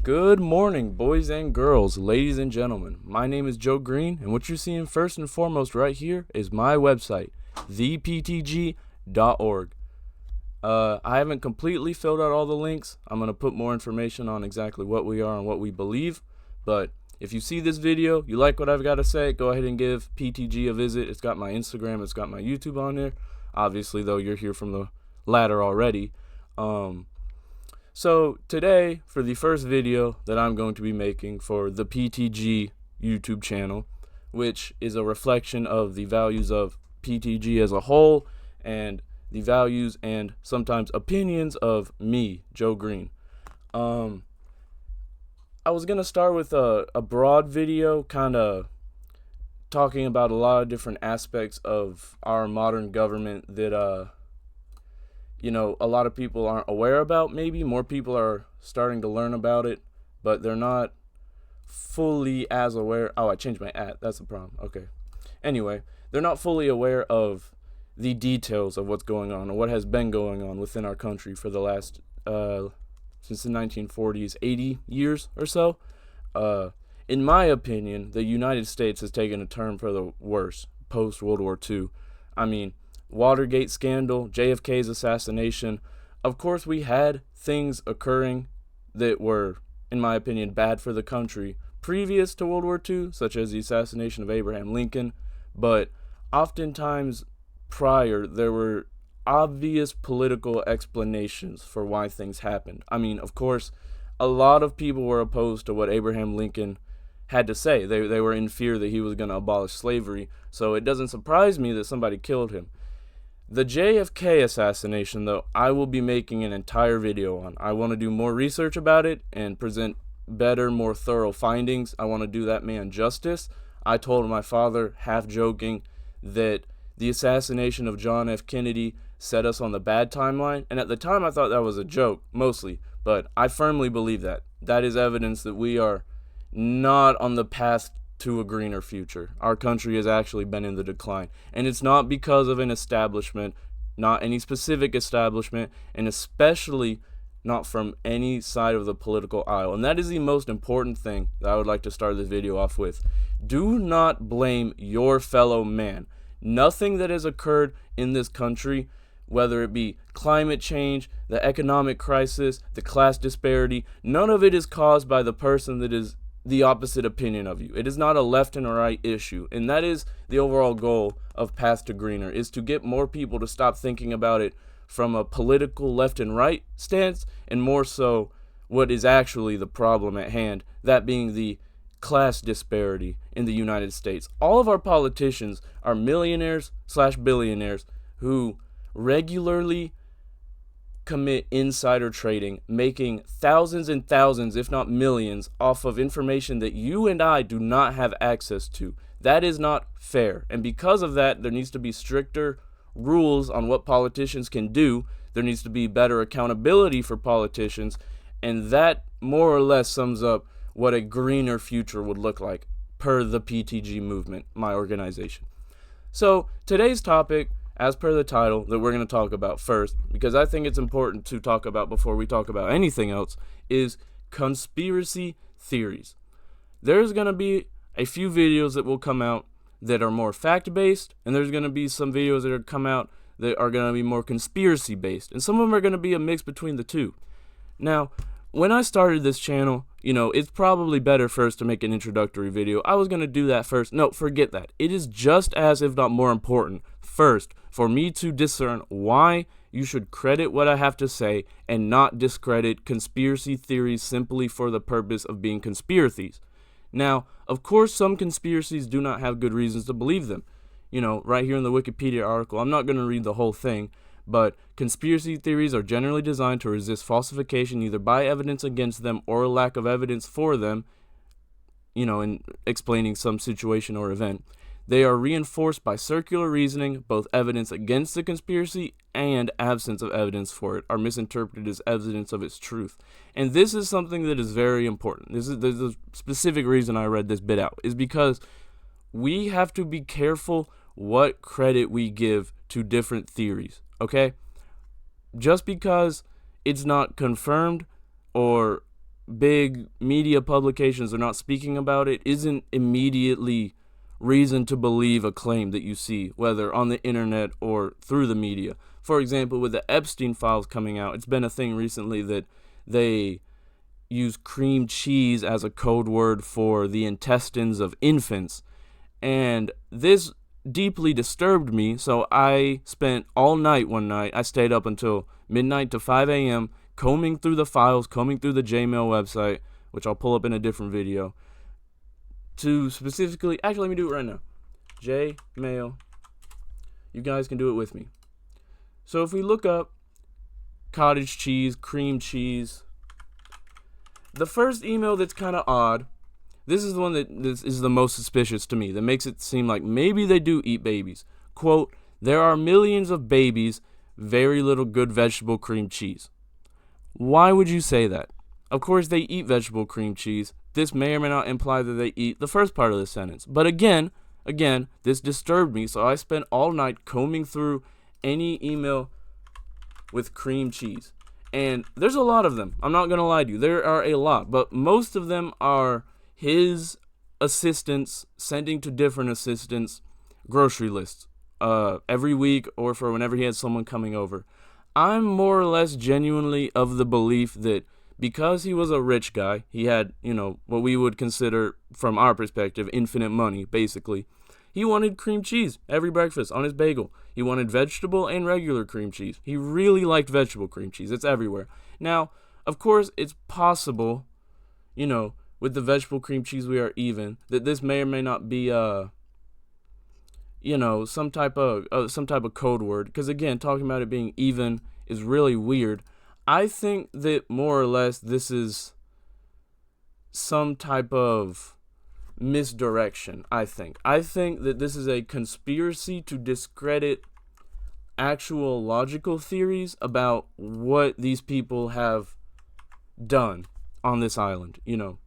Good morning, boys and girls, ladies and gentlemen. My name is Joe Green, and what you're seeing first and foremost right here is my website, theptg.org. I haven't completely filled out all the links. I'm going to put more information on exactly what we are and what we believe, but if you see this video, you like what I've got to say, go ahead and give PTG a visit. It's got my Instagram, it's got my YouTube on there. Obviously, though, you're here from the latter already. So today, for the first video that I'm going to be making for the PTG YouTube channel, which is a reflection of the values of PTG as a whole and the values and sometimes opinions of me, Joe Green. I was going to start with a broad video kind of talking about a lot of different aspects of our modern government that a lot of people aren't aware about. Maybe more people are starting to learn about it, but they're not fully as aware. Oh, I changed my @ that's the problem. Okay. Anyway, they're not fully aware of the details of what's going on or what has been going on within our country for the last since the 1940s, 80 years or so. In my opinion, the United States has taken a turn for the worse post World War II. I mean, Watergate scandal, JFK's assassination. Of course, we had things occurring that were, in my opinion, bad for the country previous to World War II, such as the assassination of Abraham Lincoln, but oftentimes prior, there were obvious political explanations for why things happened. I mean, of course, a lot of people were opposed to what Abraham Lincoln had to say. They were in fear that he was going to abolish slavery, so it doesn't surprise me that somebody killed him. The JFK assassination, though, I will be making an entire video on. I want to do more research about it and present better, more thorough findings. I want to do that man justice. I told my father, half joking, that the assassination of John F. Kennedy set us on the bad timeline, and at the time I thought that was a joke, mostly, but I firmly believe that. That is evidence that we are not on the path to a greener future. Our country has actually been in the decline, and it's not because of an establishment, not any specific establishment, and especially not from any side of the political aisle. And that is the most important thing that I would like to start this video off with. Do not blame your fellow man. Nothing that has occurred in this country, whether it be climate change, the economic crisis, the class disparity, none of it is caused by the person that is the opposite opinion of you. It is not a left and a right issue, and that is the overall goal of Path to Greener, is to get more people to stop thinking about it from a political left and right stance, and more so what is actually the problem at hand, that being the class disparity in the United States. All of our politicians are millionaires/billionaires who regularly commit insider trading, making thousands and thousands, if not millions, off of information that you and I do not have access to. That is not fair. And because of that, there needs to be stricter rules on what politicians can do. There needs to be better accountability for politicians. And that more or less sums up what a greener future would look like per the PTG movement, my organization. So today's topic, as per the title, that we're going to talk about first, because I think it's important to talk about before we talk about anything else, is conspiracy theories. There's going to be a few videos that will come out that are more fact-based, and there's going to be some videos that are come out that are going to be more conspiracy-based, and some of them are going to be a mix between the two. Now, when I started this channel, it's probably better first to make an introductory video. I was going to do that first. No, forget that. It is just as, if not more important, first, for me to discern why you should credit what I have to say and not discredit conspiracy theories simply for the purpose of being conspiracies. Now, of course, some conspiracies do not have good reasons to believe them. Right here in the Wikipedia article, I'm not going to read the whole thing, but conspiracy theories are generally designed to resist falsification either by evidence against them or lack of evidence for them, in explaining some situation or event. They are reinforced by circular reasoning. Both evidence against the conspiracy and absence of evidence for it are misinterpreted as evidence of its truth. And this is something that is very important. There's a specific reason I read this bit out, is because we have to be careful what credit we give to different theories, okay? Just because it's not confirmed or big media publications are not speaking about it isn't immediately reason to believe a claim that you see, whether on the internet or through the media. For example, with the Epstein files coming out, it's been a thing recently that they use cream cheese as a code word for the intestines of infants. And this deeply disturbed me, so I spent all night one night. I stayed up until midnight to 5 a.m. combing through the files, combing through the Gmail website, which I'll pull up in a different video, to specifically, actually, let me do it right now. Gmail. You guys can do it with me. So if we look up cottage cheese, cream cheese, the first email that's kind of odd, this is the one that is the most suspicious to me, that makes it seem like maybe they do eat babies. Quote, there are millions of babies, very little good vegetable cream cheese. Why would you say that? Of course they eat vegetable cream cheese. This may or may not imply that they eat the first part of the sentence. But again, this disturbed me, so I spent all night combing through any email with cream cheese. And there's a lot of them. I'm not going to lie to you. There are a lot. But most of them are his assistants sending to different assistants grocery lists every week or for whenever he has someone coming over. I'm more or less genuinely of the belief that because he was a rich guy, he had, what we would consider, from our perspective, infinite money, basically. He wanted cream cheese every breakfast on his bagel. He wanted vegetable and regular cream cheese. He really liked vegetable cream cheese. It's everywhere. Now, of course, it's possible, with the vegetable cream cheese we are even, that this may or may not be, some type of code word. Because again, talking about it being even is really weird. I think that more or less this is some type of misdirection, I think that this is a conspiracy to discredit actual logical theories about what these people have done on this island, and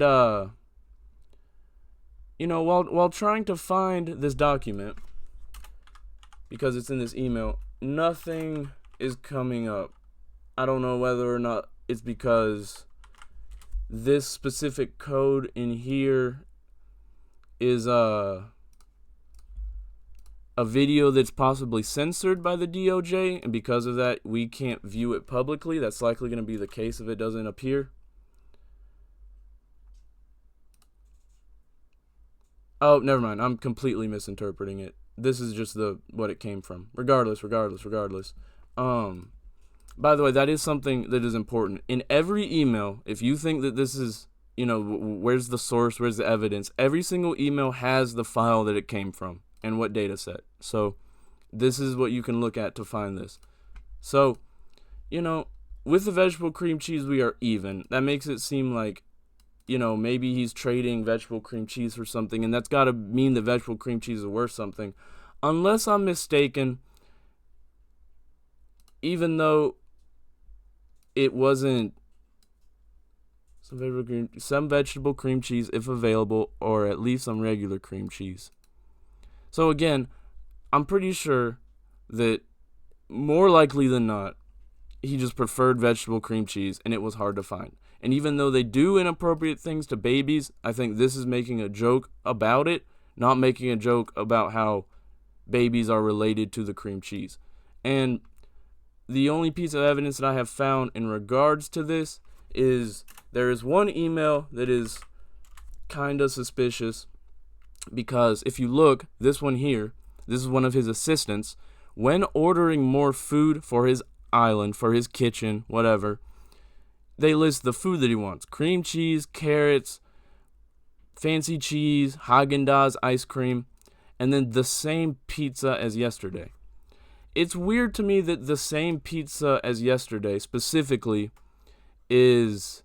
while trying to find this document, because it's in this email, nothing is coming up. I don't know whether or not it's because this specific code in here is a video that's possibly censored by the DOJ, and because of that, we can't view it publicly. That's likely going to be the case if it doesn't appear. Oh, never mind. I'm completely misinterpreting it. This is just what it came from. Regardless. By the way, that is something that is important. In every email, if you think that this is, where's the source, where's the evidence, every single email has the file that it came from and what data set. So this is what you can look at to find this. So, with the vegetable cream cheese, we are even. That makes it seem like, maybe he's trading vegetable cream cheese for something, and that's got to mean that vegetable cream cheese is worth something. Unless I'm mistaken, even though it wasn't some vegetable cream cheese if available, or at least some regular cream cheese. So again, I'm pretty sure that more likely than not, he just preferred vegetable cream cheese and it was hard to find. And even though they do inappropriate things to babies, I think this is making a joke about it, not making a joke about how babies are related to the cream cheese. And the only piece of evidence that I have found in regards to this is there is one email that is kind of suspicious, because if you look, this one here, this is one of his assistants. When ordering more food for his island, for his kitchen, whatever, they list the food that he wants: cream cheese, carrots, fancy cheese, Haagen-Dazs ice cream, and then the same pizza as yesterday. It's weird to me that the same pizza as yesterday specifically is,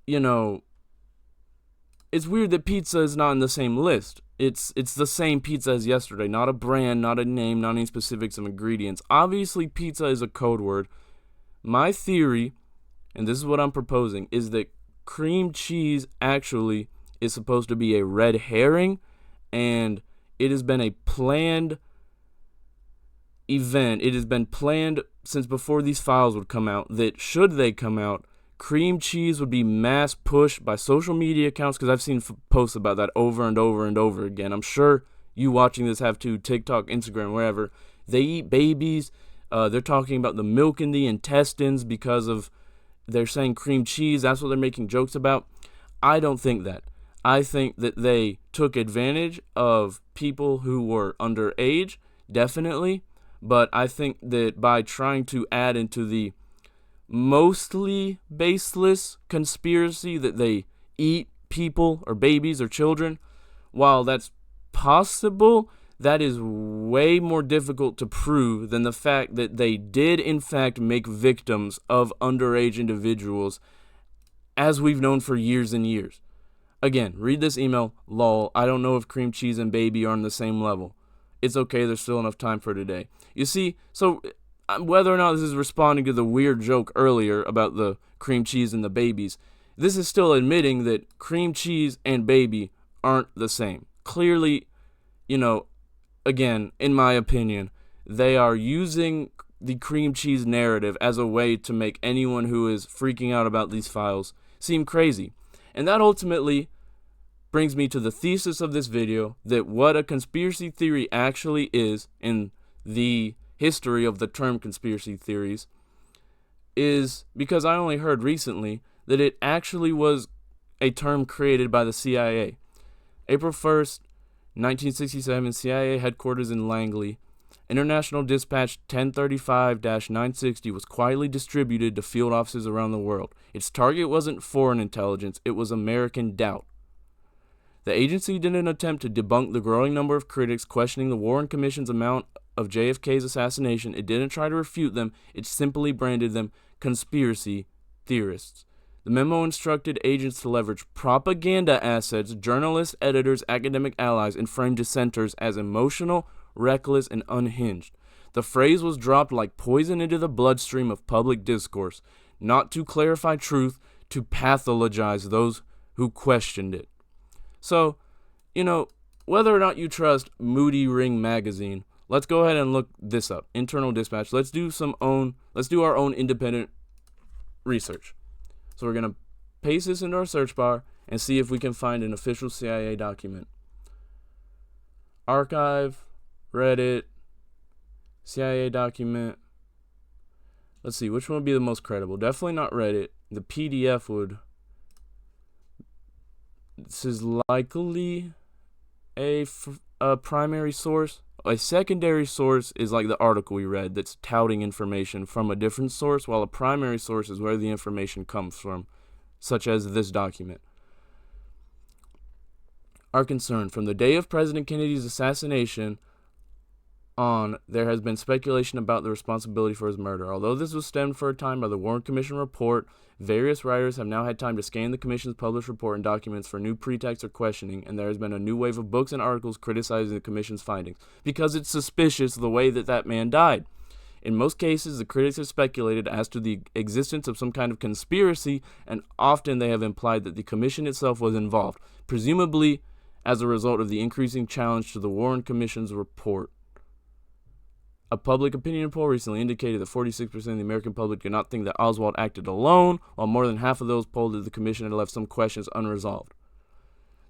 it's weird that pizza is not in the same list. It's the same pizza as yesterday, not a brand, not a name, not any specifics of ingredients. Obviously, pizza is a code word. My theory, and this is what I'm proposing, is that cream cheese actually is supposed to be a red herring, and it has been a planned event. It has been planned since before these files would come out, that should they come out, cream cheese would be mass pushed by social media accounts, because I've seen posts about that over and over and over again. I'm sure you watching this have too, TikTok, Instagram, wherever. They eat babies. They're talking about the milk in the intestines because of, they're saying cream cheese. That's what they're making jokes about. I don't think that. I think that they took advantage of people who were underage, definitely. But I think that by trying to add into the mostly baseless conspiracy that they eat people or babies or children, while that's possible, that is way more difficult to prove than the fact that they did in fact make victims of underage individuals, as we've known for years and years. Again, read this email. Lol, I don't know if cream cheese and baby are on the same level. It's okay, there's still enough time for today. You see, so whether or not this is responding to the weird joke earlier about the cream cheese and the babies, this is still admitting that cream cheese and baby aren't the same. Clearly, again, in my opinion, they are using the cream cheese narrative as a way to make anyone who is freaking out about these files seem crazy. And that ultimately brings me to the thesis of this video, that what a conspiracy theory actually is in the history of the term conspiracy theories is, because I only heard recently that it actually was a term created by the CIA. April 1st, 1967, CIA headquarters in Langley, International Dispatch 1035-960 was quietly distributed to field offices around the world. Its target wasn't foreign intelligence, it was American doubt. The agency didn't attempt to debunk the growing number of critics questioning the Warren Commission's account of JFK's assassination. It didn't try to refute them, it simply branded them conspiracy theorists. The memo instructed agents to leverage propaganda assets, journalists, editors, academic allies, and frame dissenters as emotional, reckless, and unhinged. The phrase was dropped like poison into the bloodstream of public discourse, not to clarify truth, to pathologize those who questioned it. So, whether or not you trust Moody Ring magazine, let's go ahead and look this up. Internal Dispatch. Let's do our own independent research. So we're going to paste this into our search bar and see if we can find an official CIA document. Archive, Reddit, CIA document. Let's see, which one would be the most credible? Definitely not Reddit. The PDF would. This is likely a primary source. A secondary source is like the article we read that's touting information from a different source, while a primary source is where the information comes from, such as this document. Our concern: from the day of President Kennedy's assassination on, there has been speculation about the responsibility for his murder. Although this was stemmed for a time by the Warren Commission report, various writers have now had time to scan the Commission's published report and documents for new pretexts or questioning, and there has been a new wave of books and articles criticizing the Commission's findings, because it's suspicious the way that man died. In most cases, the critics have speculated as to the existence of some kind of conspiracy, and often they have implied that the Commission itself was involved, presumably as a result of the increasing challenge to the Warren Commission's report. A public opinion poll recently indicated that 46% of the American public did not think that Oswald acted alone, while more than half of those polled that the Commission had left some questions unresolved.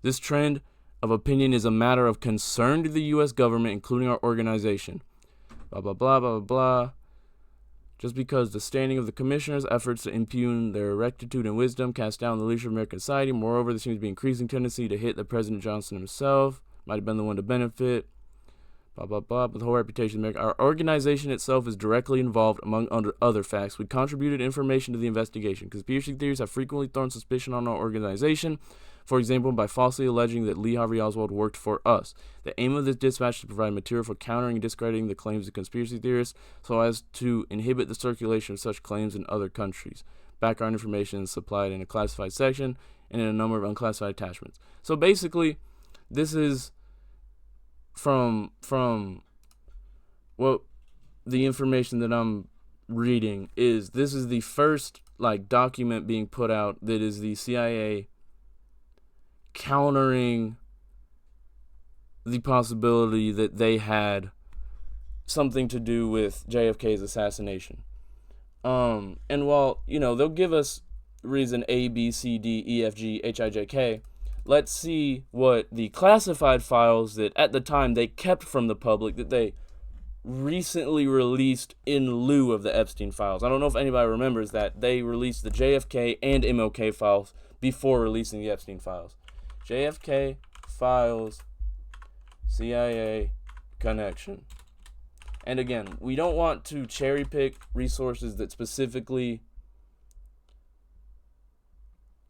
This trend of opinion is a matter of concern to the U.S. government, including our organization. Blah, blah, blah, blah, blah. Just because the standing of the commissioners' efforts to impugn their rectitude and wisdom cast down the leadership of American society. Moreover, there seems to be increasing tendency to hit the President Johnson himself. Might have been the one to benefit. Blah, blah, blah, but the whole reputation of America. Our organization itself is directly involved, among other facts. We contributed information to the investigation. Conspiracy theories have frequently thrown suspicion on our organization, for example, by falsely alleging that Lee Harvey Oswald worked for us. The aim of this dispatch is to provide material for countering and discrediting the claims of conspiracy theorists so as to inhibit the circulation of such claims in other countries. Background information is supplied in a classified section and in a number of unclassified attachments. So basically, this is from what the information that I'm reading is, this is the first document being put out that is the CIA countering the possibility that they had something to do with JFK's assassination. And while, they'll give us reason A, B, C, D, E, F, G, H, I, J, K. Let's see what the classified files that at the time they kept from the public, that they recently released in lieu of the Epstein files. I don't know if anybody remembers that. They released the JFK and MLK files before releasing the Epstein files. JFK files, CIA connection. And again, we don't want to cherry pick resources that specifically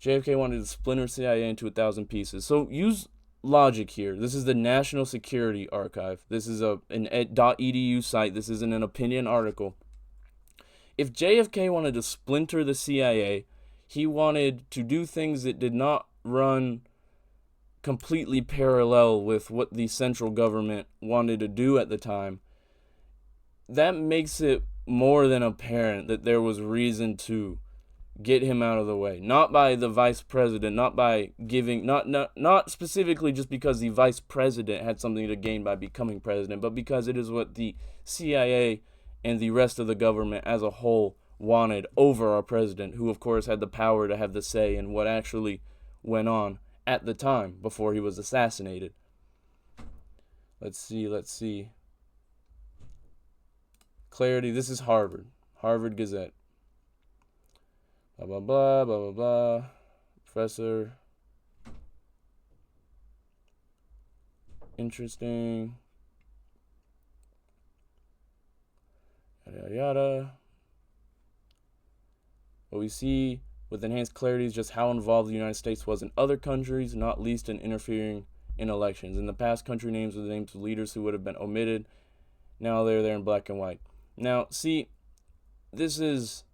JFK wanted to splinter CIA into 1,000 pieces. So use logic here. This is the National Security Archive. This is an .edu site. This isn't an opinion article. If JFK wanted to splinter the CIA, he wanted to do things that did not run completely parallel with what the central government wanted to do at the time. That makes it more than apparent that there was reason to get him out of the way. Not by the vice president, not by giving, not specifically just because the vice president had something to gain by becoming president, but because it is what the CIA and the rest of the government as a whole wanted over our president, who of course had the power to have the say in what actually went on at the time before he was assassinated. Let's see. Clarity, this is Harvard Gazette. Blah, blah, blah, blah, blah, blah. Professor. Interesting. Yada, yada, yada. What we see with enhanced clarity is just how involved the United States was in other countries, not least in interfering in elections. In the past, country names were the names of leaders who would have been omitted. Now they're there in black and white. Now, see, this is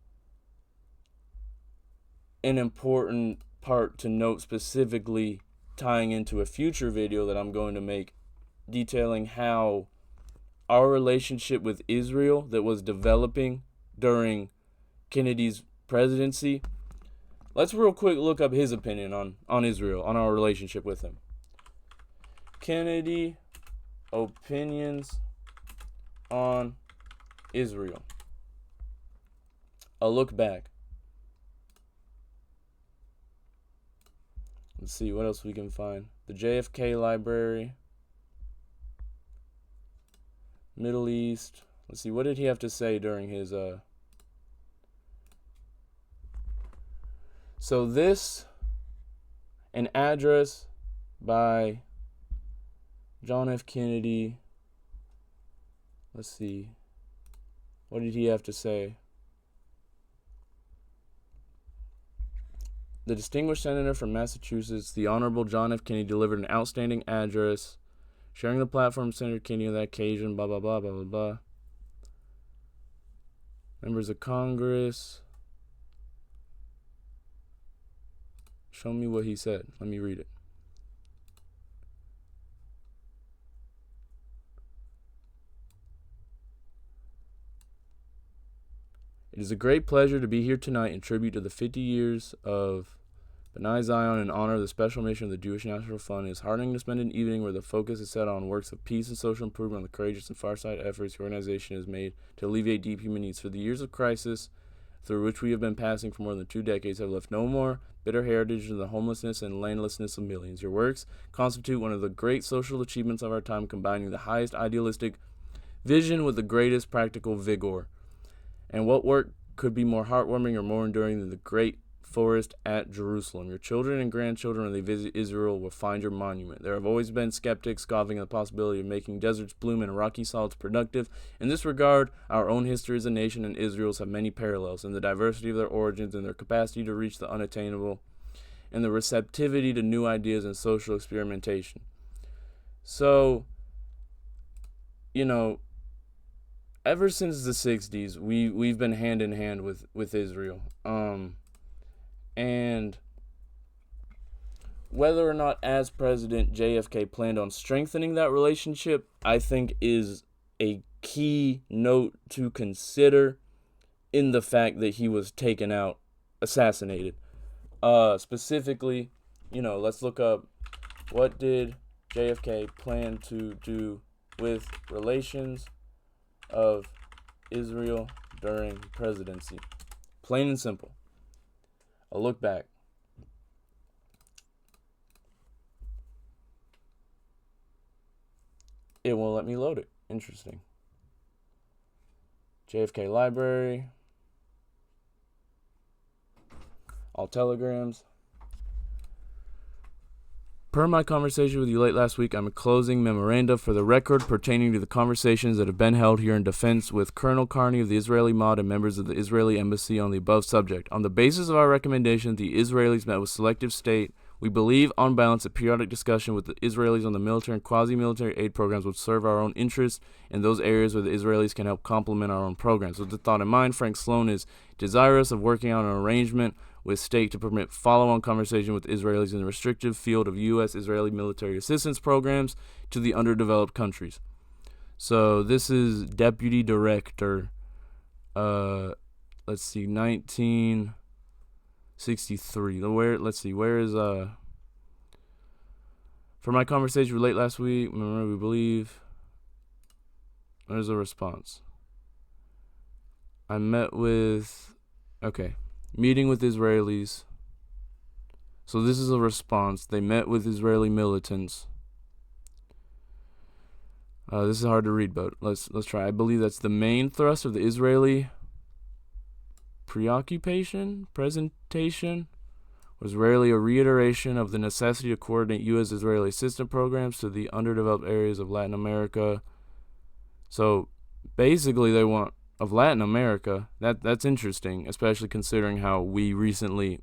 an important part to note, specifically tying into a future video that I'm going to make detailing how our relationship with Israel that was developing during Kennedy's presidency. Let's real quick look up his opinion on Israel, on our relationship with him. Kennedy opinions on Israel. A look back. Let's see what else we can find. The JFK Library. Middle East. Let's see, what did he have to say during his So this, an address by John F. Kennedy. Let's see. What did he have to say? The distinguished senator from Massachusetts, the Honorable John F. Kennedy, delivered an outstanding address, sharing the platform with Senator Kennedy on that occasion, blah, blah, blah, blah, blah, blah. Members of Congress. Show me what he said. Let me read it. It is a great pleasure to be here tonight in tribute to the 50 years of B'nai Zion in honor of the special mission of the Jewish National Fund. It is heartening to spend an evening where the focus is set on works of peace and social improvement on the courageous and far-sighted efforts the organization has made to alleviate deep human needs. For the years of crisis through which we have been passing for more than 2 decades have left no more bitter heritage than the homelessness and landlessness of millions. Your works constitute one of the great social achievements of our time, combining the highest idealistic vision with the greatest practical vigor. And what work could be more heartwarming or more enduring than the great forest at Jerusalem? Your children and grandchildren, when they visit Israel, will find your monument. There have always been skeptics scoffing at the possibility of making deserts bloom and rocky solids productive. In this regard, our own history as a nation and Israel's have many parallels in the diversity of their origins and their capacity to reach the unattainable and the receptivity to new ideas and social experimentation. So, ever since the 60s, we've been hand in hand with Israel. And whether or not as president JFK planned on strengthening that relationship, I think is a key note to consider in the fact that he was taken out, assassinated. Specifically, let's look up what did JFK plan to do with relations of Israel during presidency. Plain and simple. I'll look back. It won't let me load it. Interesting. JFK Library. All telegrams. Per my conversation with you late last week, I'm closing memoranda for the record pertaining to the conversations that have been held here in defense with Colonel Carney of the Israeli Mod and members of the Israeli Embassy on the above subject. On the basis of our recommendation, the Israelis met with selective state. We believe, on balance, a periodic discussion with the Israelis on the military and quasi-military aid programs would serve our own interests in those areas where the Israelis can help complement our own programs. With the thought in mind, Frank Sloan is desirous of working out an arrangement with state to permit follow-on conversation with Israelis in the restrictive field of U.S.-Israeli military assistance programs to the underdeveloped countries. So this is Deputy Director, let's see, 1963. Where is, for my conversation late last week, we believe, there's a response. I met with, meeting with Israelis. So this is a response. They met with Israeli militants. This is hard to read, but let's try. I believe that's the main thrust of the Israeli presentation was rarely a reiteration of the necessity to coordinate U.S.-Israeli assistance programs to the underdeveloped areas of Latin America. So basically they want of Latin America. That's interesting, especially considering how we recently,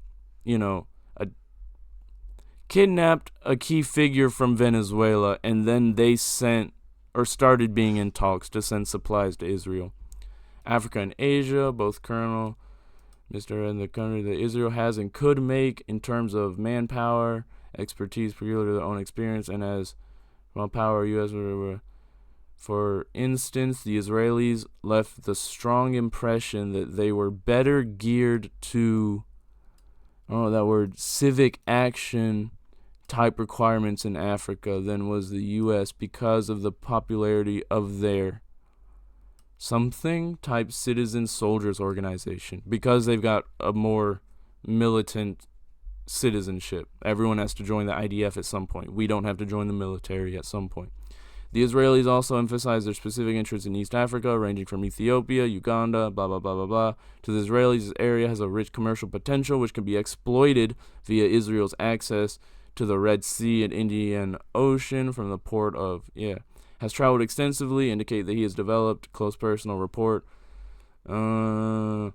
kidnapped a key figure from Venezuela, and then they started being in talks to send supplies to Israel. Africa and Asia, both Colonel, Mr. and the country that Israel has and could make in terms of manpower, expertise peculiar to their own experience, and as power, U.S. For instance, the Israelis left the strong impression that they were better geared to, civic action type requirements in Africa than was the U.S. because of the popularity of their something type citizen soldiers organization, because they've got a more militant citizenship. Everyone has to join the IDF at some point. We don't have to join the military at some point. The Israelis also emphasize their specific interests in East Africa, ranging from Ethiopia, Uganda, blah, blah, blah, blah, blah. To the Israelis, this area has a rich commercial potential which can be exploited via Israel's access to the Red Sea and Indian Ocean from the port of, has traveled extensively, indicate that he has developed close personal rapport. So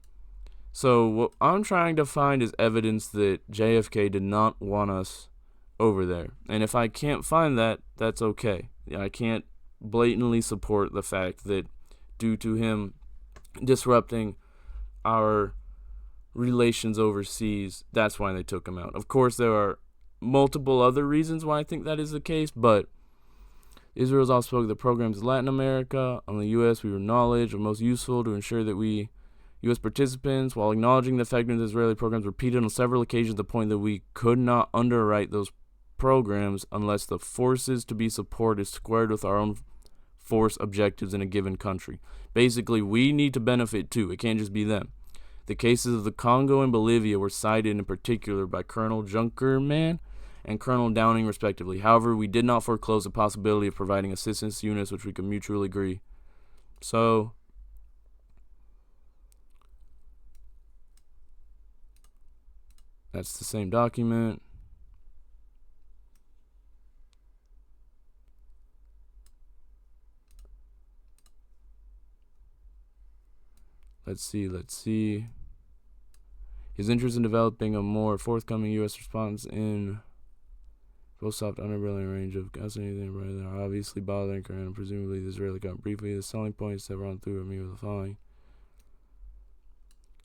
what I'm trying to find is evidence that JFK did not want us over there. And if I can't find that, that's okay. I can't blatantly support the fact that due to him disrupting our relations overseas, that's why they took him out. Of course, there are multiple other reasons why I think that is the case, but Israel's also spoke of the programs in Latin America. On the U.S., we were knowledge of most useful to ensure that we, U.S. participants, while acknowledging the effectiveness of Israeli programs, repeated on several occasions the point that we could not underwrite those programs unless the forces to be supported squared with our own force objectives in a given country. Basically, we need to benefit too. It can't just be them. The cases of the Congo and Bolivia were cited in particular by Colonel Junkerman and Colonel Downing, respectively. However, we did not foreclose the possibility of providing assistance units which we could mutually agree. So, that's the same document. Let's see. His interest in developing a more forthcoming U.S. response in both soft underbelly range of anything rather than obviously bothering Qanon, and presumably the Israeli government. Briefly, the selling points that run through me with the following.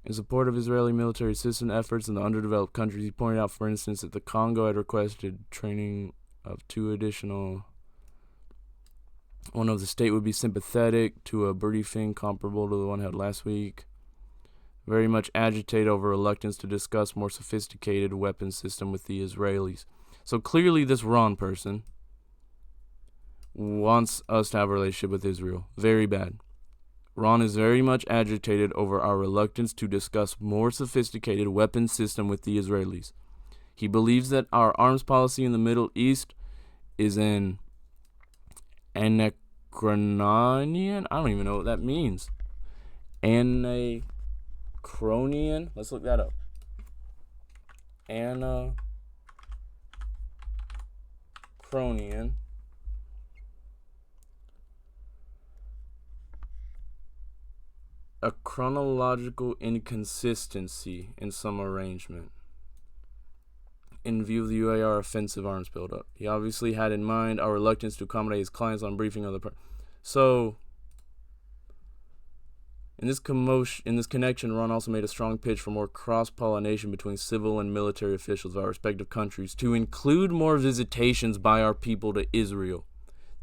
In support of Israeli military assistance efforts in the underdeveloped countries, he pointed out, for instance, that the Congo had requested training of 2 additional. One of the state would be sympathetic to a briefing comparable to the one held last week. Very much agitated over reluctance to discuss more sophisticated weapon system with the Israelis. So clearly this Ron person wants us to have a relationship with Israel. Very bad. Ron is very much agitated over our reluctance to discuss more sophisticated weapons system with the Israelis. He believes that our arms policy in the Middle East is an anachronian. I don't even know what that means. Anachronian. Let's look that up. Anachronian. A chronological inconsistency in some arrangement in view of the UAR offensive arms buildup. He obviously had in mind our reluctance to accommodate his clients on briefing of the So, in this connection, Ron also made a strong pitch for more cross-pollination between civil and military officials of our respective countries to include more visitations by our people to Israel.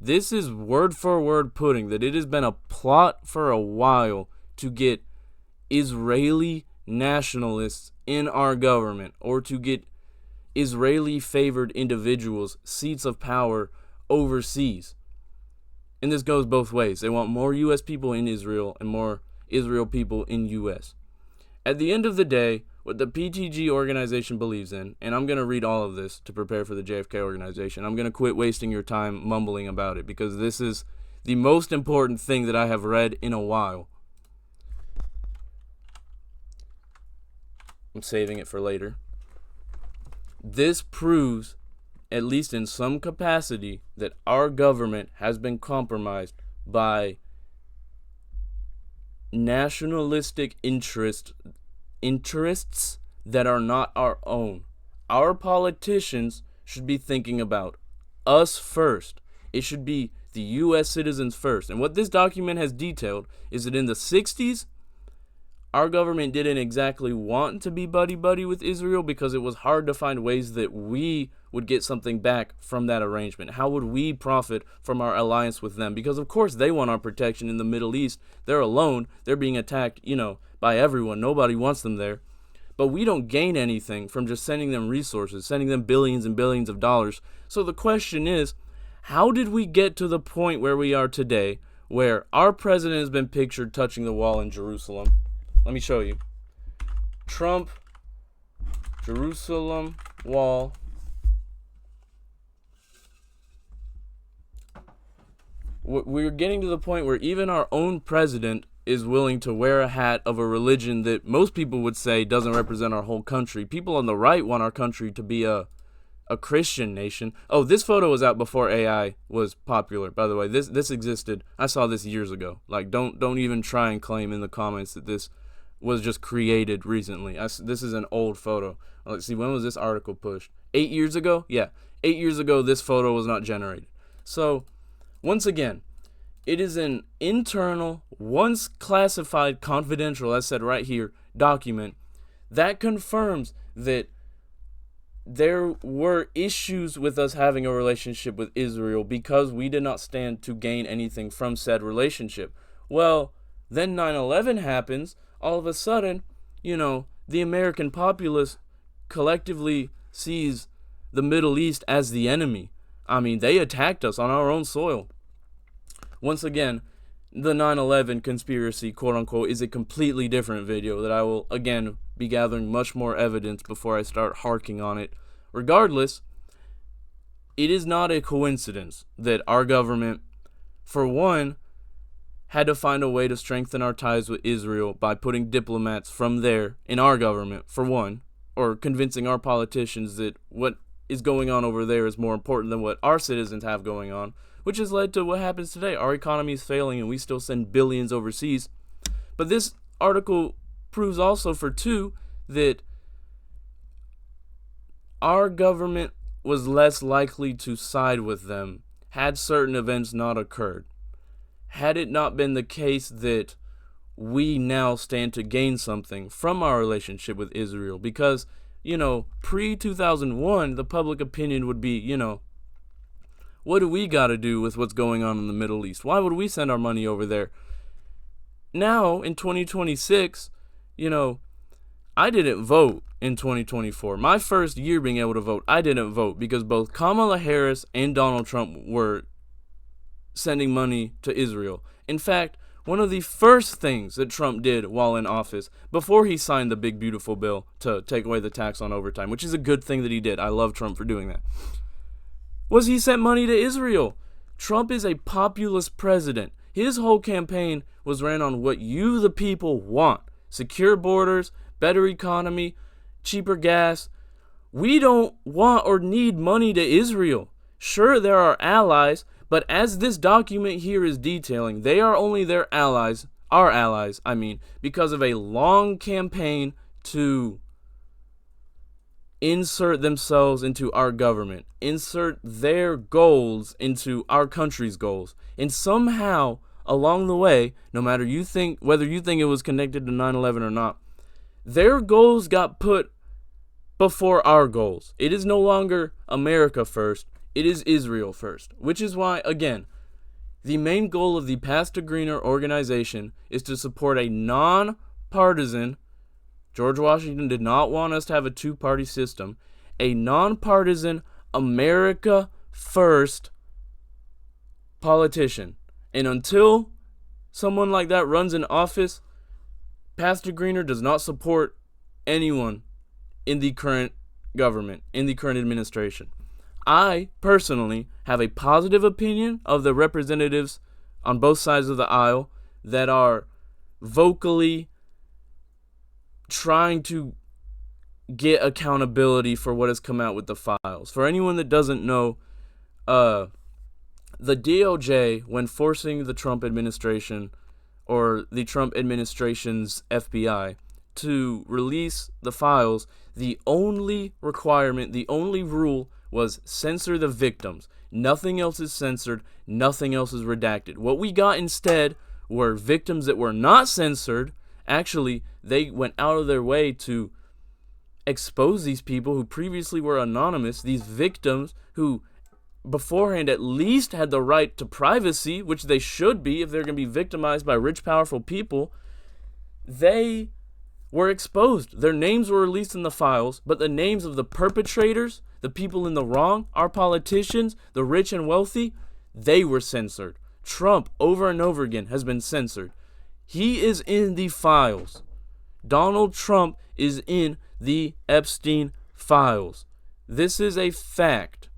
This is word-for-word putting that it has been a plot for a while to get Israeli nationalists in our government, or to get Israeli-favored individuals seats of power overseas. And this goes both ways. They want more U.S. people in Israel and more Israel people in U.S. At the end of the day, what the PTG organization believes in, and I'm going to read all of this to prepare for the JFK organization. I'm going to quit wasting your time mumbling about it, because this is the most important thing that I have read in a while. I'm saving it for later. This proves, at least in some capacity, that our government has been compromised by nationalistic interests that are not our own. Our politicians should be thinking about us first. It should be the U.S. citizens first. And what this document has detailed is that in the 60s, our government didn't exactly want to be buddy-buddy with Israel because it was hard to find ways that we would get something back from that arrangement. How would we profit from our alliance with them? Because, of course, they want our protection in the Middle East. They're alone. They're being attacked, by everyone. Nobody wants them there. But we don't gain anything from just sending them resources, sending them billions and billions of dollars. So the question is, how did we get to the point where we are today, where our president has been pictured touching the wall in Jerusalem? Let me show you. Trump, Jerusalem wall. We're getting to the point where even our own president is willing to wear a hat of a religion that most people would say doesn't represent our whole country. People on the right want our country to be a Christian nation. Oh, this photo was out before AI was popular, by the way. This existed. I saw this years ago. Like, don't even try and claim in the comments that this was just created recently. This is an old photo. Let's see, when was this article pushed? 8 years ago? Yeah, 8 years ago this photo was not generated. So, once again, it is an internal, once classified, confidential, as said right here, document that confirms that there were issues with us having a relationship with Israel because we did not stand to gain anything from said relationship. Well, then 9/11 happens. All of a sudden, the American populace collectively sees the Middle East as the enemy. I mean, they attacked us on our own soil. Once again, the 9/11 conspiracy, quote unquote, is a completely different video that I will, again, be gathering much more evidence before I start harking on it. Regardless, it is not a coincidence that our government, for one, had to find a way to strengthen our ties with Israel by putting diplomats from there in our government, for one, or convincing our politicians that what is going on over there is more important than what our citizens have going on, which has led to what happens today. Our economy is failing and we still send billions overseas. But this article proves also, for two, that our government was less likely to side with them had certain events not occurred. Had it not been the case that we now stand to gain something from our relationship with Israel, because, pre-2001, the public opinion would be, what do we got to do with what's going on in the Middle East? Why would we send our money over there? Now, in 2026, I didn't vote in 2024. My first year being able to vote, I didn't vote because both Kamala Harris and Donald Trump were sending money to Israel. In fact, one of the first things that Trump did while in office, before he signed the big beautiful bill to take away the tax on overtime, which is a good thing that he did. I love Trump for doing that. Was he sent money to Israel. Trump is a populist president. His whole campaign was ran on what you, the people, want. Secure borders, better economy, cheaper gas. We don't want or need money to Israel. Sure, there are allies, but as this document here is detailing, they are only their allies, our allies, because of a long campaign to insert themselves into our government, insert their goals into our country's goals. And somehow, along the way, no matter whether you think it was connected to 9/11 or not, their goals got put before our goals. It is no longer America first, it is Israel first. Which is why, again, the main goal of the Path to Greener organization is to support a non-partisan. George Washington did not want us to have a two-party system. A non-partisan, America first politician. And until someone like that runs in office, Path to Greener does not support anyone in the current government, in the current administration. I personally have a positive opinion of the representatives on both sides of the aisle that are vocally trying to get accountability for what has come out with the files. For anyone that doesn't know, the DOJ, when forcing the Trump administration or the Trump administration's FBI to release the files, the only requirement, the only rule was censor the victims. Nothing else is censored. Nothing else is redacted. What we got instead were victims that were not censored. Actually, they went out of their way to expose these people who previously were anonymous, these victims who beforehand at least had the right to privacy, which they should be if they're going to be victimized by rich, powerful people. They were exposed. Their names were released in the files, but the names of the perpetrators, the people in the wrong, our politicians, the rich and wealthy, they were censored. Trump, over and over again, has been censored. He is in the files. Donald Trump is in the Epstein files. This is a fact.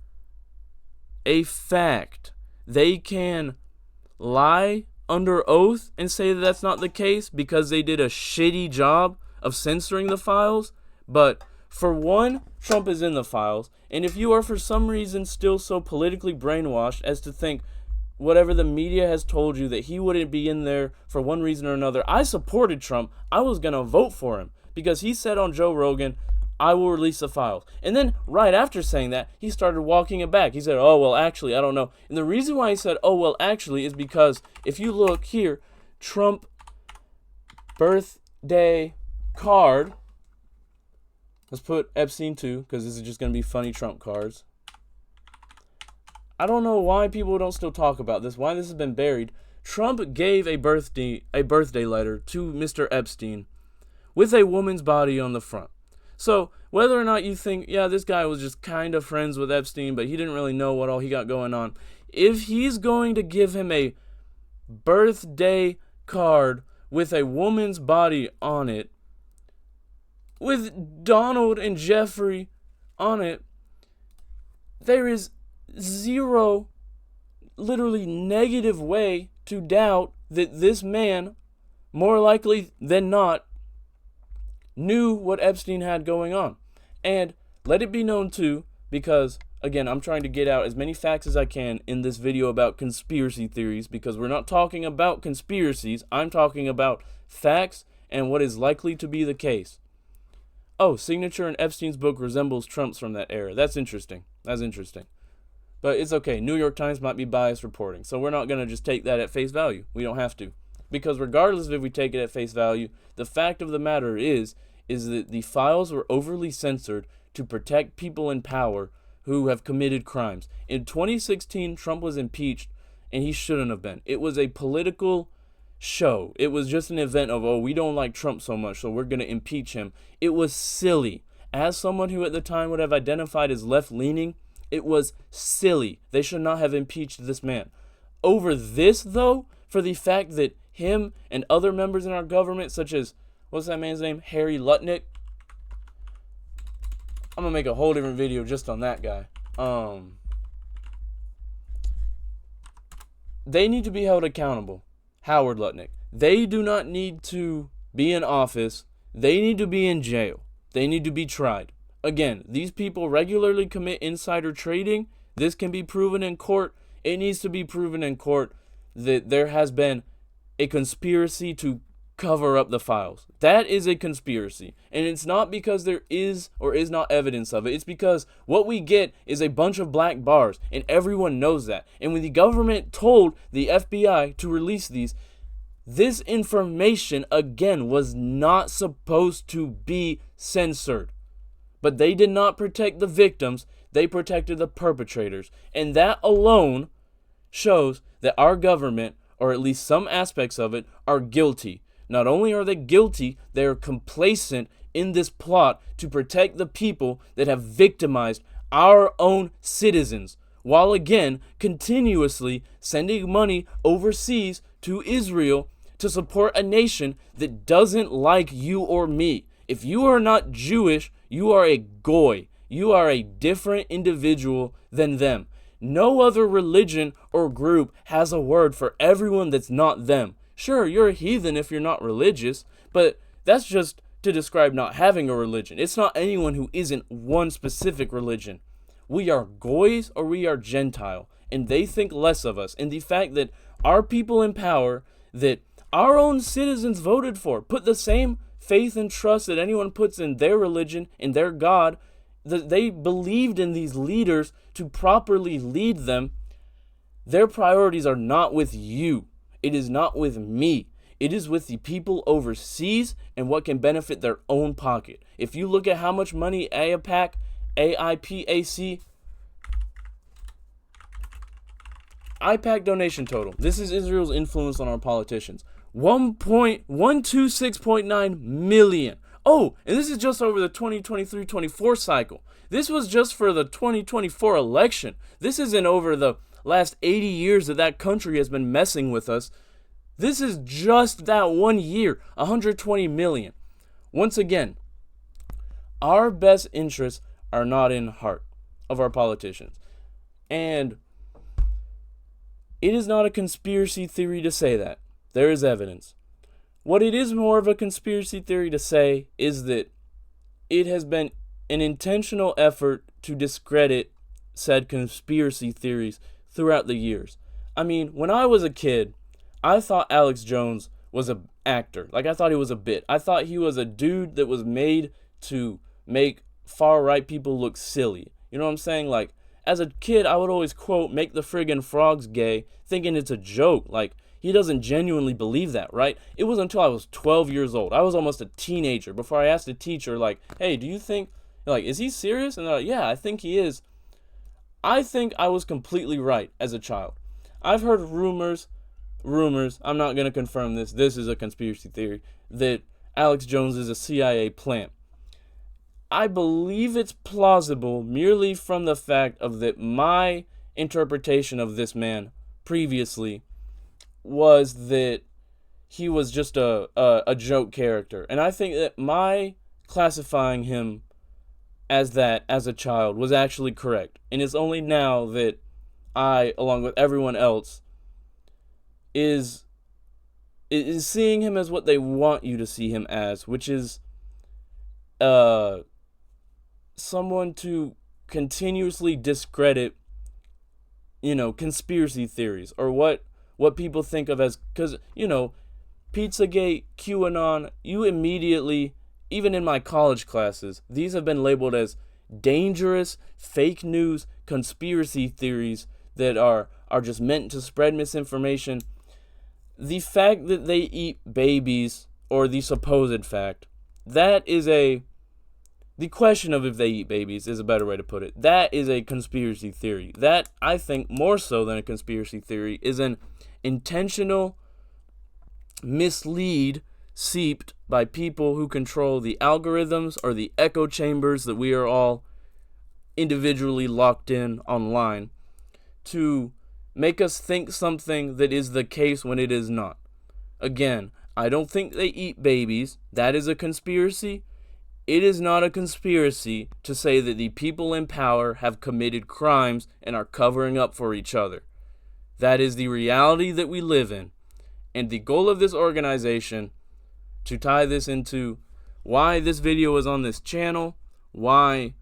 A fact. They can lie under oath and say that that's not the case because they did a shitty job of censoring the files. But for one, Trump is in the files. And if you are for some reason still so politically brainwashed as to think whatever the media has told you that he wouldn't be in there for one reason or another, I supported Trump. I was going to vote for him because he said on Joe Rogan, I will release the files. And then right after saying that, he started walking it back. He said, oh, well, actually, I don't know. And the reason why he said, oh, well, actually, is because if you look here, Trump birthday card. Let's put Epstein 2 because this is just going to be funny Trump cards. I don't know why people don't still talk about this, why this has been buried. Trump gave a birthday letter to Mr. Epstein with a woman's body on the front. So whether or not you think, yeah, this guy was just kind of friends with Epstein, but he didn't really know what all he got going on. If he's going to give him a birthday card with a woman's body on it, with Donald and Jeffrey on it, there is zero, literally negative way to doubt that this man, more likely than not, knew what Epstein had going on. And let it be known too, because again, I'm trying to get out as many facts as I can in this video about conspiracy theories, because we're not talking about conspiracies, I'm talking about facts and what is likely to be the case. Oh, signature in Epstein's book resembles Trump's from that era. That's interesting. That's interesting. But it's okay. New York Times might be biased reporting, so we're not going to just take that at face value. We don't have to. Because regardless of if we take it at face value, the fact of the matter is that the files were overly censored to protect people in power who have committed crimes. In 2016, Trump was impeached, and he shouldn't have been. It was a political show. It was just an event of, oh, we don't like Trump so much, so we're going to impeach him. It was silly. As someone who at the time would have identified as left-leaning, it was silly. They should not have impeached this man. Over this, though, for the fact that him and other members in our government, such as, what's that man's name? Harry Lutnick. I'm going to make a whole different video just on that guy. They need to be held accountable. Howard Lutnick. They do not need to be in office. They need to be in jail. They need to be tried. Again, these people regularly commit insider trading. This can be proven in court. It needs to be proven in court that there has been a conspiracy to cover up the files. That is a conspiracy. And it's not because there is or is not evidence of it. It's because what we get is a bunch of black bars, and everyone knows that. And when the government told the FBI to release these, this information, again, was not supposed to be censored. But they did not protect the victims. They protected the perpetrators. And that alone shows that our government, or at least some aspects of it, are guilty. Not only are they guilty, they are complacent in this plot to protect the people that have victimized our own citizens, while again continuously sending money overseas to Israel to support a nation that doesn't like you or me. If you are not Jewish, you are a goy. You are a different individual than them. No other religion or group has a word for everyone that's not them. Sure, you're a heathen if you're not religious, but that's just to describe not having a religion. It's not anyone who isn't one specific religion. We are goys or we are Gentile, and they think less of us. And the fact that our people in power, that our own citizens voted for, put the same faith and trust that anyone puts in their religion, in their God, that they believed in these leaders to properly lead them, their priorities are not with you. It is not with me. It is with the people overseas and what can benefit their own pocket. If you look at how much money AIPAC, IPAC donation total. This is Israel's influence on our politicians. 126.9 million. Oh, and this is just over the 2023-24 cycle. This was just for the 2024 election. This isn't over the last 80 years that country has been messing with us. This is just that 1 year, 120 million. Once again, our best interests are not in heart of our politicians. And it is not a conspiracy theory to say that. There is evidence. What it is more of a conspiracy theory to say is that it has been an intentional effort to discredit said conspiracy theories throughout the years. I mean, when I was a kid, I thought Alex Jones was an actor. Like, I thought he was a bit. I thought he was a dude that was made to make far-right people look silly. You know what I'm saying? Like, as a kid, I would always quote, "Make the friggin' frogs gay," thinking it's a joke. Like, he doesn't genuinely believe that, right? It wasn't until I was 12 years old. I was almost a teenager before I asked a teacher, like, "Hey, do you think, like, is he serious?" And they're like, "Yeah, I think he is." I think I was completely right as a child. I've heard rumors, I'm not going to confirm this is a conspiracy theory, that Alex Jones is a CIA plant. I believe it's plausible merely from the fact of that my interpretation of this man previously was that he was just a joke character. And I think that my classifying him as that as a child was actually correct. And it's only now that I, along with everyone else, is seeing him as what they want you to see him as, which is someone to continuously discredit, conspiracy theories, or what people think of as, because, Pizzagate, QAnon, you immediately, even in my college classes, these have been labeled as dangerous fake news conspiracy theories that are just meant to spread misinformation. The fact that they eat babies, or the supposed fact, that is the question of if they eat babies is a better way to put it. That is a conspiracy theory. That, I think, more so than a conspiracy theory, is an intentional mislead seeped by people who control the algorithms or the echo chambers that we are all individually locked in online to make us think something that is the case when it is not. Again, I don't think they eat babies. That is a conspiracy. It is not a conspiracy to say that the people in power have committed crimes and are covering up for each other. That is the reality that we live in. And the goal of this organization, to tie this into why this video is on this channel, why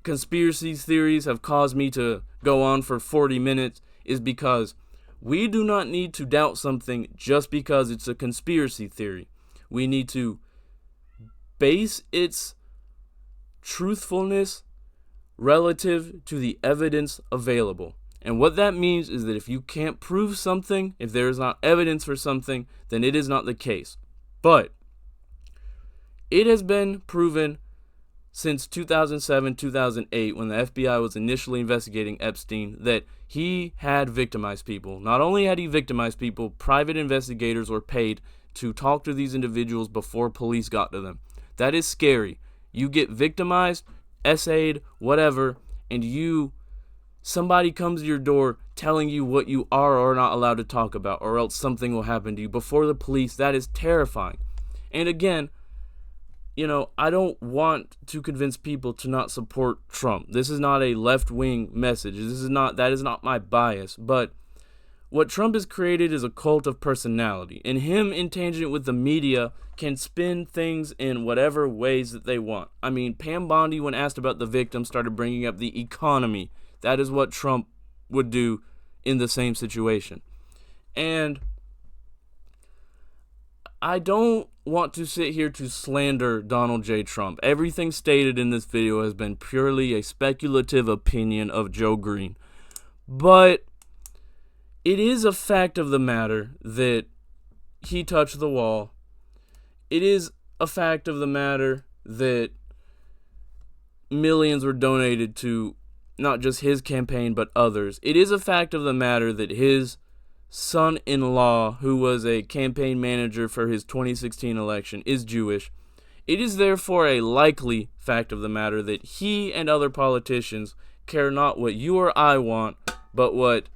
conspiracy theories have caused me to go on for 40 minutes, is because we do not need to doubt something just because it's a conspiracy theory. We need to base its truthfulness relative to the evidence available. And what that means is that if you can't prove something, if there is not evidence for something, then it is not the case. But it has been proven since 2007, 2008, when the FBI was initially investigating Epstein, that he had victimized people. Not only had he victimized people, private investigators were paid to talk to these individuals before police got to them. That is scary. You get victimized, essayed, whatever, and somebody comes to your door telling you what you are or are not allowed to talk about, or else something will happen to you before the police. That is terrifying. And again, I don't want to convince people to not support Trump. This is not a left-wing message. That is not my bias. But what Trump has created is a cult of personality. And him in tangent with the media can spin things in whatever ways that they want. I mean, Pam Bondi, when asked about the victim, started bringing up the economy. That is what Trump would do in the same situation. And I don't want to sit here to slander Donald J. Trump. Everything stated in this video has been purely a speculative opinion of Joe Green. But it is a fact of the matter that he touched the wall. It is a fact of the matter that millions were donated to not just his campaign, but others. It is a fact of the matter that his son-in-law, who was a campaign manager for his 2016 election, is Jewish. It is therefore a likely fact of the matter that he and other politicians care not what you or I want, but what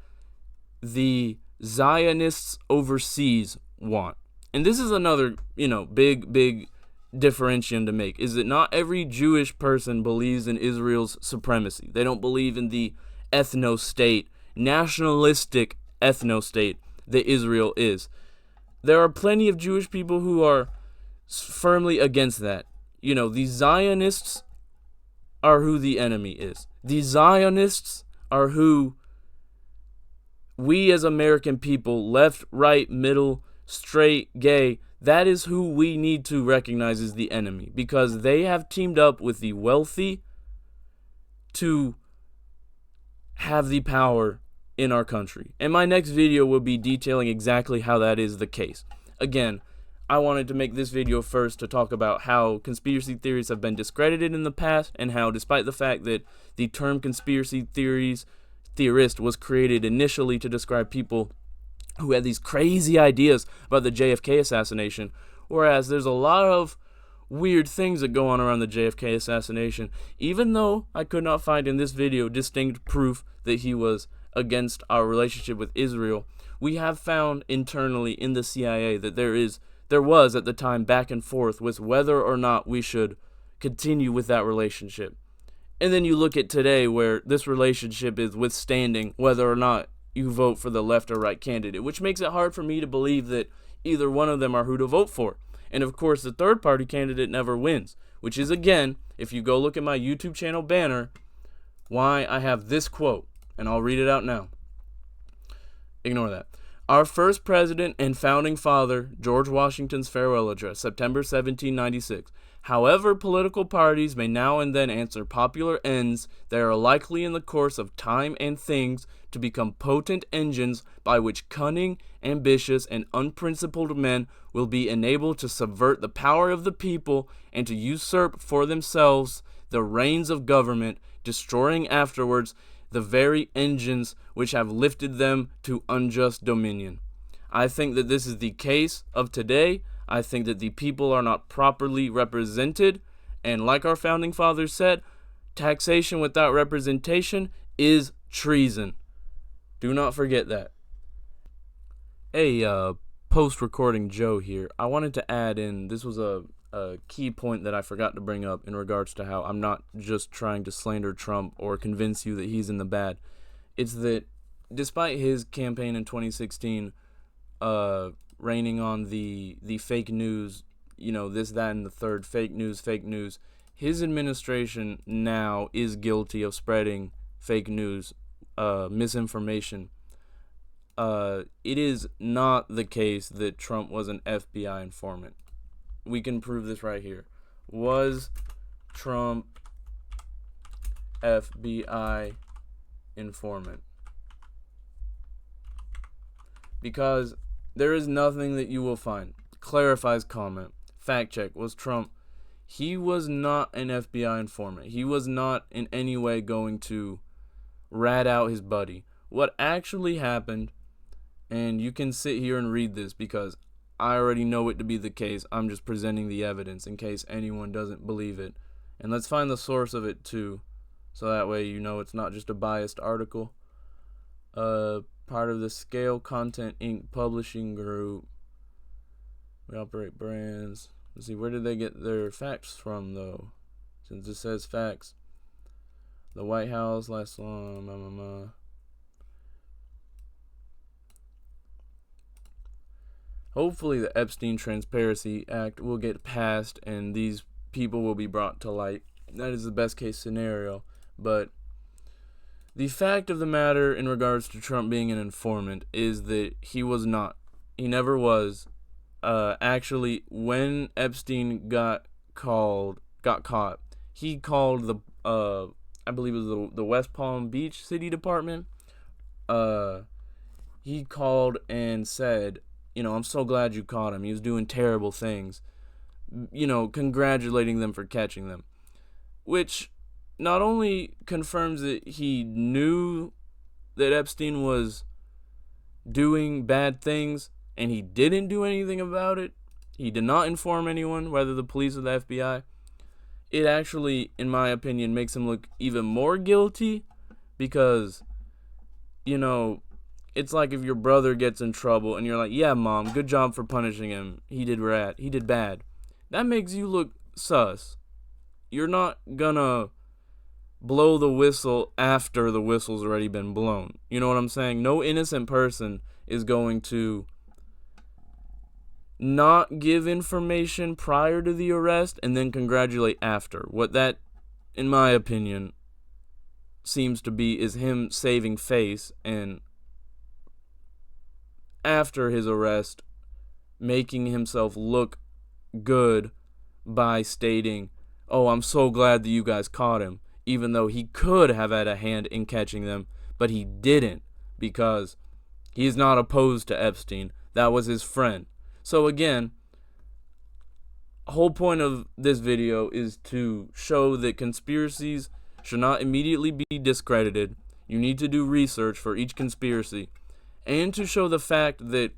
the Zionists overseas want. And this is another, big differentiation to make, is that not every Jewish person believes in Israel's supremacy. They don't believe in the ethno-state, nationalistic ethno-state that Israel is. There are plenty of Jewish people who are firmly against that. The Zionists are who the enemy is. The Zionists are who we as American people, left, right, middle, straight, gay, that is who we need to recognize as the enemy, because they have teamed up with the wealthy to have the power in our country. And my next video will be detailing exactly how that is the case. Again, I wanted to make this video first to talk about how conspiracy theories have been discredited in the past, and how, despite the fact that the term conspiracy theorist was created initially to describe people who had these crazy ideas about the JFK assassination, whereas there's a lot of weird things that go on around the JFK assassination, even though I could not find in this video distinct proof that he was against our relationship with Israel. We have found internally in the CIA that there was at the time back and forth with whether or not we should continue with that relationship. And then you look at today, where this relationship is withstanding whether or not you vote for the left or right candidate, which makes it hard for me to believe that either one of them are who to vote for. And of course, the third party candidate never wins, which is, again, if you go look at my YouTube channel banner, why I have this quote, and I'll read it out now. Ignore that. Our first president and founding father, George Washington's farewell address, September 1796. However, political parties may now and then answer popular ends, they are likely in the course of time and things to become potent engines by which cunning, ambitious, and unprincipled men will be enabled to subvert the power of the people and to usurp for themselves the reins of government, destroying afterwards the very engines which have lifted them to unjust dominion. I think that this is the case of today. I think that the people are not properly represented, and like our founding fathers said, taxation without representation is treason. Do not forget that. Hey, post-recording Joe here, I wanted to add in, this was a key point that I forgot to bring up in regards to how I'm not just trying to slander Trump or convince you that he's in the bad. It's that despite his campaign in 2016 raining on the fake news, this, that, and the third, fake news, his administration now is guilty of spreading fake news, misinformation. It is not the case that Trump was an FBI informant. We can prove this right here. Was Trump FBI informant? Because there is nothing that you will find. Clarifies comment. Fact check. Was Trump? He was not an FBI informant. He was not in any way going to rat out his buddy. What actually happened, and you can sit here and read this because I already know it to be the case. I'm just presenting the evidence in case anyone doesn't believe it. And let's find the source of it too, so that way it's not just a biased article. Part of the Scale Content Inc. publishing group. We operate brands. Let's see, where did they get their facts from though? Since it says facts. The White House last long. Hopefully the Epstein Transparency Act will get passed and these people will be brought to light. That is the best case scenario. But the fact of the matter in regards to Trump being an informant is that he was not. He never was. Actually, when Epstein got caught, he called the I believe it was the West Palm Beach City Department. He called and said, I'm so glad you caught him. He was doing terrible things. Congratulating them for catching them. Which not only confirms that he knew that Epstein was doing bad things and he didn't do anything about it. He did not inform anyone, whether the police or the FBI. It actually, in my opinion, makes him look even more guilty because, it's like if your brother gets in trouble and you're like, yeah, mom, good job for punishing him. He did bad. That makes you look sus. You're not gonna blow the whistle after the whistle's already been blown. You know what I'm saying? No innocent person is going to not give information prior to the arrest and then congratulate after. What that, in my opinion, seems to be is him saving face and after his arrest making himself look good by stating, oh, I'm so glad that you guys caught him, even though he could have had a hand in catching them, but he didn't because he's not opposed to Epstein. That was his friend. So again, whole point of this video is to show that conspiracies should not immediately be discredited. You need to do research for each conspiracy, and to show the fact that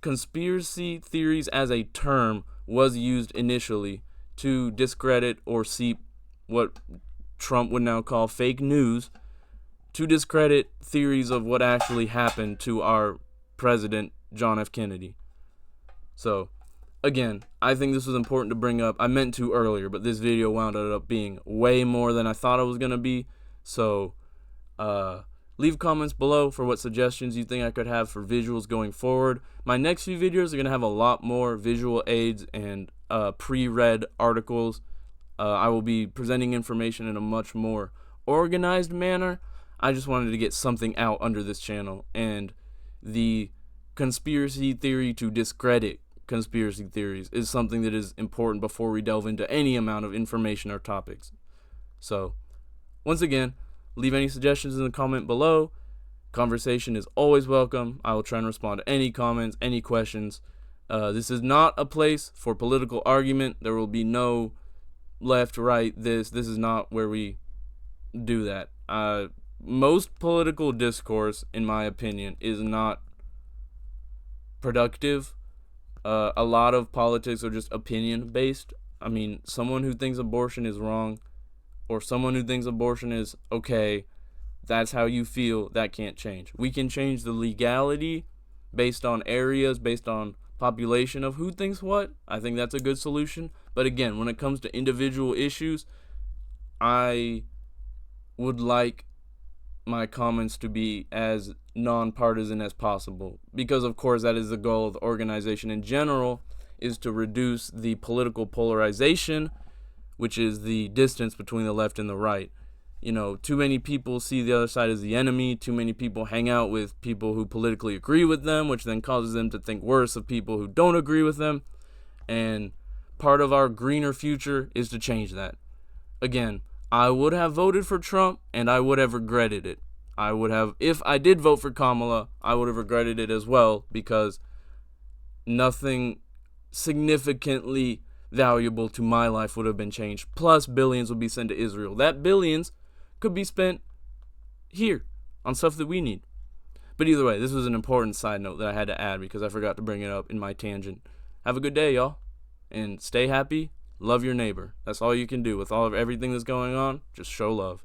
conspiracy theories as a term was used initially to discredit or seep what Trump would now call fake news, to discredit theories of what actually happened to our president, John F. Kennedy. So, again, I think this was important to bring up. I meant to earlier, but this video wound up being way more than I thought it was going to be. So, leave comments below for what suggestions you think I could have for visuals going forward. My next few videos are going to have a lot more visual aids and pre-read articles. I will be presenting information in a much more organized manner. I just wanted to get something out under this channel, and the conspiracy theory to discredit conspiracy theories is something that is important before we delve into any amount of information or topics. So, once again, leave any suggestions in the comment below. Conversation is always welcome. I will try and respond to any comments, any questions. This is not a place for political argument. There will be no left, right, this. This is not where we do that. Most political discourse, in my opinion, is not productive. A lot of politics are just opinion based. I mean, someone who thinks abortion is wrong or someone who thinks abortion is okay, that's how you feel. That can't change. We can change the legality based on areas, based on population of who thinks what. I think that's a good solution. But again, when it comes to individual issues, I would like my comments to be as nonpartisan as possible, because of course that is the goal of the organization in general, is to reduce the political polarization, which is the distance between the left and the right. You know, too many people see the other side as the enemy. Too many people hang out with people who politically agree with them, which then causes them to think worse of people who don't agree with them. And part of our greener future is to change that. Again, I would have voted for Trump, and I would have regretted it. If I did vote for Kamala, I would have regretted it as well, because nothing significantly valuable to my life would have been changed. Plus, billions would be sent to Israel. That billions could be spent here on stuff that we need. But either way, this was an important side note that I had to add because I forgot to bring it up in my tangent. Have a good day, y'all. And stay happy. Love your neighbor. That's all you can do with everything that's going on. Just show love.